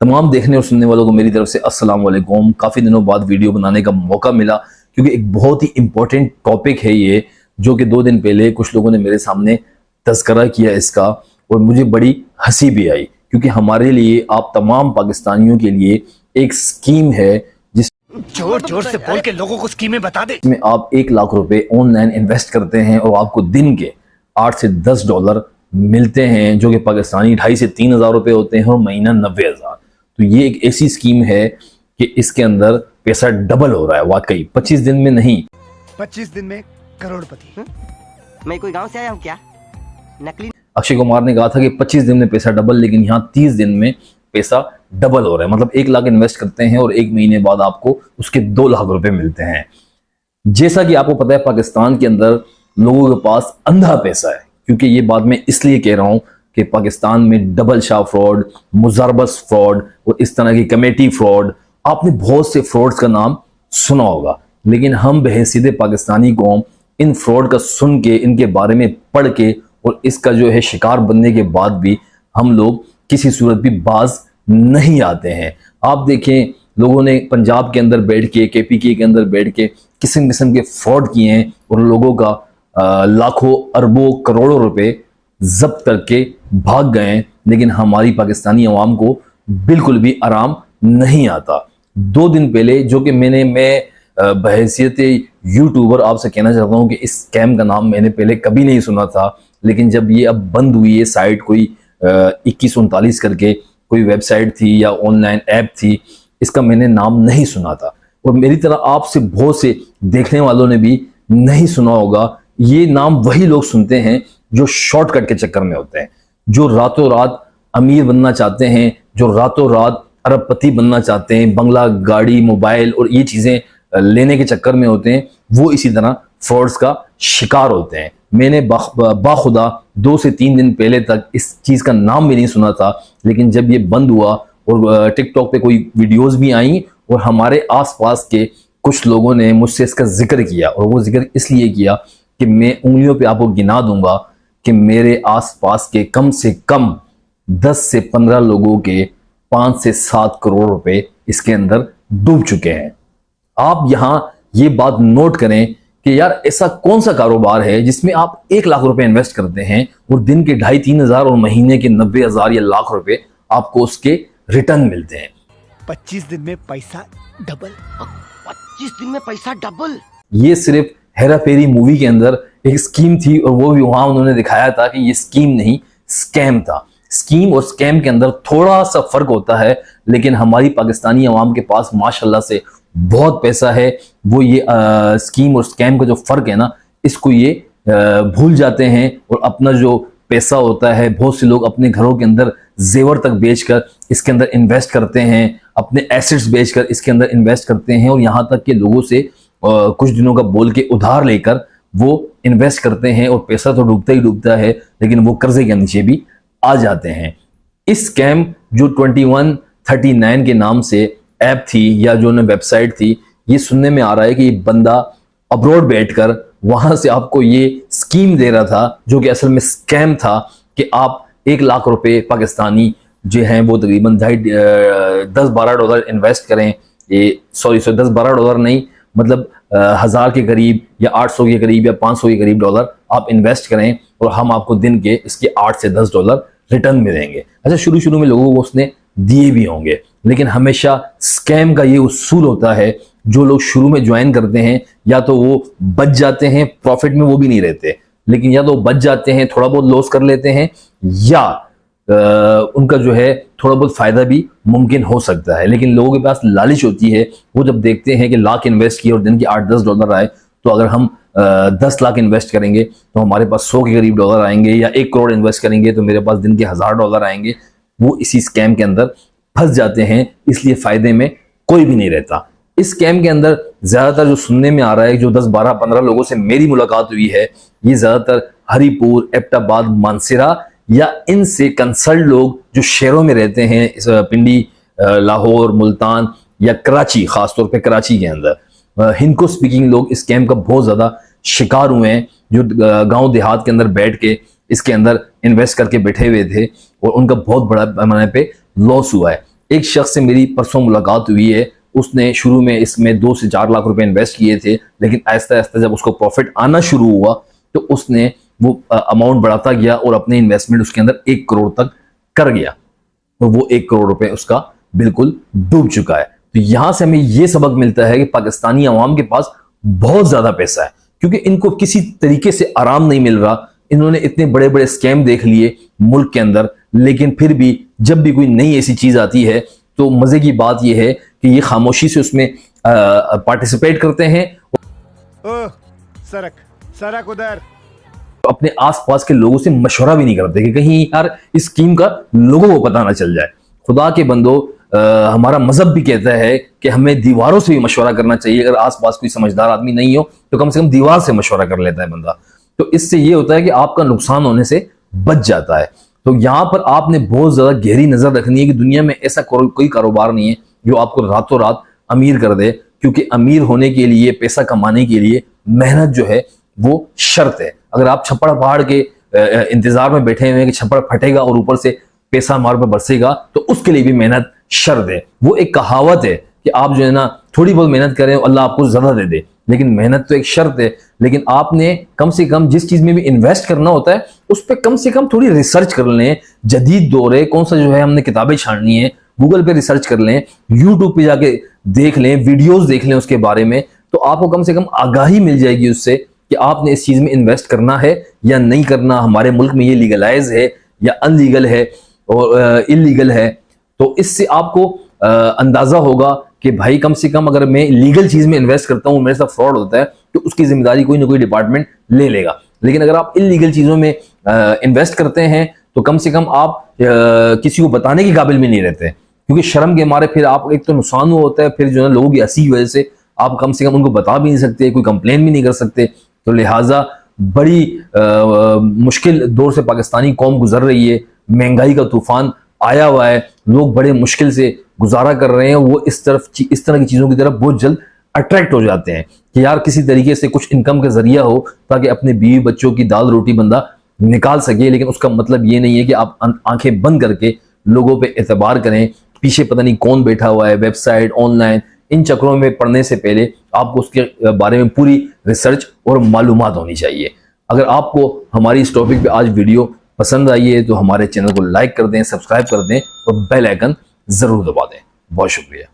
तमाम देखने और सुनने वालों को मेरी तरफ से अस्सलाम वालेकुम। काफ़ी दिनों बाद वीडियो बनाने का मौका मिला क्योंकि एक बहुत ही इंपॉर्टेंट टॉपिक है ये, जो कि 2 दिन पहले कुछ लोगों ने मेरे सामने तज़किरा किया इसका, और मुझे बड़ी हंसी भी आई क्योंकि हमारे लिए, आप तमाम पाकिस्तानियों के लिए एक स्कीम है जिस जोर जोर से बोल के लोगों को स्कीमें बता दे। में आप 1 लाख रुपए ऑनलाइन इन्वेस्ट करते हैं और आपको दिन के 8 से 10 डॉलर मिलते हैं, जो कि पाकिस्तानी 2,500 से 3,000 रुपए होते हैं और महीना 90,000। तो ये एक ऐसी स्कीम है कि इसके अंदर पैसा डबल हो रहा है वाकई, 25 दिन में नहीं। 25 दिन में करोड़पति। मैं कोई गांव से आया हूँ क्या? नकली। अक्षय कुमार ने कहा था कि 25 दिन में पैसा डबल, लेकिन यहाँ 30 दिन में पैसा डबल हो रहा है। मतलब 1 लाख इन्वेस्ट करते हैं और 1 महीने बाद आपको उसके 2 लाख रुपए मिलते हैं। जैसा कि आपको पता है, पाकिस्तान के अंदर लोगों के पास अंधा पैसा है, क्योंकि ये बात मैं इसलिए कह रहा हूँ कि पाकिस्तान में डबल शाह फ्रॉड, मुजरबस फ्रॉड और इस तरह की कमेटी फ्रॉड, आपने बहुत से फ्रॉड्स का नाम सुना होगा, लेकिन हम बहैसियत पाकिस्तानी कौम इन फ्रॉड का सुन के, इनके बारे में पढ़ के और इसका जो है शिकार बनने के बाद भी हम लोग किसी सूरत भी बाज नहीं आते हैं। आप देखें, लोगों ने पंजाब के अंदर बैठ के, KPK के अंदर बैठ के किस्म किस्म के फ्रॉड किए हैं और लोगों का लाखों अरबों करोड़ों रुपए जब्त करके भाग गए हैं, लेकिन हमारी पाकिस्तानी अवाम को बिल्कुल भी आराम नहीं आता। 2 दिन पहले, जो कि मैं बहैसियत यूट्यूबर आपसे कहना चाहता हूँ कि इस स्कैम का नाम मैंने पहले कभी नहीं सुना था, लेकिन जब ये अब बंद हुई है साइट, कोई 2139 करके कोई वेबसाइट थी या ऑनलाइन ऐप थी, इसका मैंने नाम नहीं सुना था और मेरी तरह आपसे बहुत से देखने वालों ने भी नहीं सुना होगा। ये नाम वही लोग सुनते हैं जो शॉर्टकट के चक्कर में होते हैं, जो रातों रात अमीर बनना चाहते हैं, जो रातों रात अरबपति बनना चाहते हैं, बंगला, गाड़ी, मोबाइल और ये चीज़ें लेने के चक्कर में होते हैं, वो इसी तरह फ्रॉड्स का शिकार होते हैं। मैंने बाखुदा 2 से 3 दिन पहले तक इस चीज़ का नाम भी नहीं सुना था, लेकिन जब ये बंद हुआ और टिकटॉक पे कोई वीडियोस भी आई और हमारे आसपास के कुछ लोगों ने मुझसे इसका जिक्र किया, और वो जिक्र इसलिए किया कि मैं उंगलियों पे आपको गिना दूंगा कि मेरे आसपास के कम से कम 10 से 15 लोगों के 5 से 7 करोड़ रुपए इसके अंदर डूब चुके हैं। आप यहाँ ये बात नोट करें कि यार ऐसा कौन सा कारोबार है जिसमें आप 1 लाख रुपए इन्वेस्ट करते हैं और दिन के 2,500-3 हज़ार और महीने के 90,000 या लाख रुपए आपको उसके रिटर्न मिलते हैं। 25 दिन में पैसा डबल। 25 दिन में पैसा डबल। ये सिर्फ हेरा फेरी मूवी के अंदर एक स्कीम थी, और वो भी वहां उन्होंने दिखाया था कि ये स्कीम नहीं, स्कैम था। स्कीम और स्कैम के अंदर थोड़ा सा फर्क होता है, लेकिन हमारी पाकिस्तानी अवाम के पास माशाल्लाह से बहुत पैसा है। वो ये स्कीम और स्कैम का जो फर्क है ना, इसको ये भूल जाते हैं और अपना जो पैसा होता है, बहुत से लोग अपने घरों के अंदर जेवर तक बेचकर इसके अंदर इन्वेस्ट करते हैं, अपने एसेट्स बेचकर इसके अंदर इन्वेस्ट करते हैं, और यहाँ तक कि लोगों से कुछ दिनों का बोल के उधार लेकर वो इन्वेस्ट करते हैं और पैसा तो डूबता ही डूबता है, लेकिन वो कर्जे के नीचे भी आ जाते हैं। इस स्कैम जो 2139 के नाम से ऐप थी या जो वेबसाइट थी, ये सुनने में आ रहा है कि ये बंदा अब्रॉड बैठकर वहां से आपको ये स्कीम दे रहा था, जो कि असल में स्कैम था, कि आप 1 लाख रुपए पाकिस्तानी जो हैं वो तकरीबन 10-12 डॉलर इन्वेस्ट करें। ये सॉरी 10-12 डॉलर नहीं, मतलब 1000 के करीब या 800 के करीब या 500 के करीब डॉलर आप इन्वेस्ट करें और हम आपको दिन के इसके 8 से 10 डॉलर रिटर्न मिलेंगे। अच्छा, शुरू में लोगों को उसने दिए भी होंगे, लेकिन हमेशा स्कैम का ये उसूल होता है, जो लोग शुरू में ज्वाइन करते हैं या तो वो बच जाते हैं, प्रॉफिट में वो भी नहीं रहते, लेकिन या तो बच जाते हैं, थोड़ा बहुत लॉस कर लेते हैं, या उनका जो है थोड़ा बहुत फायदा भी मुमकिन हो सकता है। लेकिन लोगों के पास लालच होती है, वो जब देखते हैं कि लाख इन्वेस्ट किए और दिन के 8-10 डॉलर आए, तो अगर हम 10 लाख इन्वेस्ट करेंगे तो हमारे पास 100 के करीब डॉलर आएंगे, या 1 करोड़ इन्वेस्ट करेंगे तो मेरे पास दिन के 1000 डॉलर आएंगे। वो इसी स्कैम के अंदर फंस जाते हैं, इसलिए फायदे में कोई भी नहीं रहता। इस स्कैम के अंदर ज्यादातर जो सुनने में आ रहा है, जो 10, 12, 15 लोगों से मेरी मुलाकात हुई है, ये ज्यादातर हरीपुर, एबटाबाद, मानसरा या इनसे कंसल्ट लोग जो शहरों में रहते हैं, पिंडी, लाहौर, मुल्तान या कराची, खासतौर पे कराची के अंदर हिंदको स्पीकिंग लोग इस स्कैम का बहुत ज्यादा शिकार हुए हैं, जो गांव देहात के अंदर बैठ के इसके अंदर इन्वेस्ट करके बैठे हुए थे और उनका बहुत बड़ा पैमाने पे लॉस हुआ है। एक शख्स से मेरी परसों मुलाकात हुई है, उसने शुरू में इसमें 2 से 4 लाख रुपए इन्वेस्ट किए थे, लेकिन आहिस्ता आहिस्ता जब उसको प्रॉफिट आना शुरू हुआ तो उसने वो अमाउंट बढ़ाता गया और अपने इन्वेस्टमेंट उसके अंदर 1 करोड़ तक कर गया और वो 1 करोड़ रुपए उसका बिल्कुल डूब चुका है। तो यहां से हमें ये सबक मिलता है कि पाकिस्तानी अवाम के पास बहुत ज्यादा पैसा है, क्योंकि इनको किसी तरीके से आराम नहीं मिल रहा। इन्होंने इतने बड़े बड़े स्कैम देख लिए मुल्क के अंदर, लेकिन फिर भी जब भी कोई नई ऐसी चीज आती है तो मजे की बात यह है कि ये खामोशी से उसमें पार्टिसिपेट करते हैं, ओ सरक सरक उधर। अपने आसपास के लोगों से मशवरा भी नहीं करते कि कहीं यार इस स्कीम का लोगों को पता ना चल जाए। खुदा के बंदो, हमारा मजहब भी कहता है कि हमें दीवारों से भी मशवरा करना चाहिए। अगर आसपास कोई समझदार आदमी नहीं हो तो कम से कम दीवार से मशवरा कर लेता है बंदा। तो इससे ये होता है कि आपका नुकसान होने से बच जाता है। तो यहां पर आपने बहुत ज्यादा गहरी नजर रखनी है कि दुनिया में ऐसा कोई कारोबार नहीं है जो आपको रातों रात अमीर कर दे, क्योंकि अमीर होने के लिए, पैसा कमाने के लिए मेहनत जो है वो शर्त है। अगर आप छप्पड़ फाड़ के इंतजार में बैठे हुए हैं कि छप्पड़ फटेगा और ऊपर से पैसा हमारे पर बरसेगा, तो उसके लिए भी मेहनत शर्त है। वो एक कहावत है कि आप जो है ना थोड़ी बहुत मेहनत करें, अल्लाह आपको ज्यादा दे दे, लेकिन मेहनत तो एक शर्त है। लेकिन आपने कम से कम जिस चीज में भी इन्वेस्ट करना होता है उस पर कम से कम थोड़ी रिसर्च कर लें। जदीद दौर है, कौन सा जो है हमने किताबें छाननी है, गूगल पे रिसर्च कर लें, यूट्यूब पे जाके देख लें, वीडियोस देख लें उसके बारे में, तो आपको कम से कम आगाही मिल जाएगी उससे कि आपने इस चीज में इन्वेस्ट करना है या नहीं करना। हमारे मुल्क में ये लीगलाइज है या अनलीगल है और इलीगल है। तो इससे आपको अंदाजा होगा कि भाई कम से कम अगर मैं लीगल चीज में इन्वेस्ट करता हूं, मेरे साथ फ्रॉड होता है, तो उसकी जिम्मेदारी कोई ना कोई डिपार्टमेंट ले लेगा। लेकिन अगर आप इलीगल चीजों में इन्वेस्ट करते हैं तो कम से कम आप किसी को बताने के काबिल भी नहीं रहते, क्योंकि शर्म के मारे फिर आप एक तो नुकसान हुआ होता है, फिर जो है लोगों की हंसी की वजह से आप कम से कम उनको बता भी नहीं सकते, कोई कंप्लेन भी नहीं कर सकते। तो लिहाजा बड़ी मुश्किल दौर से पाकिस्तानी कौम गुजर रही है। महंगाई का तूफान आया हुआ है, लोग बड़े मुश्किल से गुजारा कर रहे हैं। वो इस तरह की चीजों की तरफ बहुत जल्द अट्रैक्ट हो जाते हैं कि यार किसी तरीके से कुछ इनकम का जरिया हो ताकि अपने बीवी बच्चों की दाल रोटी बंदा निकाल सके। लेकिन उसका मतलब ये नहीं है कि आप आंखें बंद करके लोगों पे एतबार करें। पीछे पता नहीं कौन बैठा हुआ है, वेबसाइट, ऑनलाइन, इन चक्रों में पढ़ने से पहले आपको उसके बारे में पूरी रिसर्च और मालूमात होनी चाहिए। अगर आपको हमारी इस टॉपिक पे आज वीडियो पसंद आई है तो हमारे चैनल को लाइक कर दें, सब्सक्राइब कर दें और बेल आइकन जरूर दबा दें। बहुत शुक्रिया।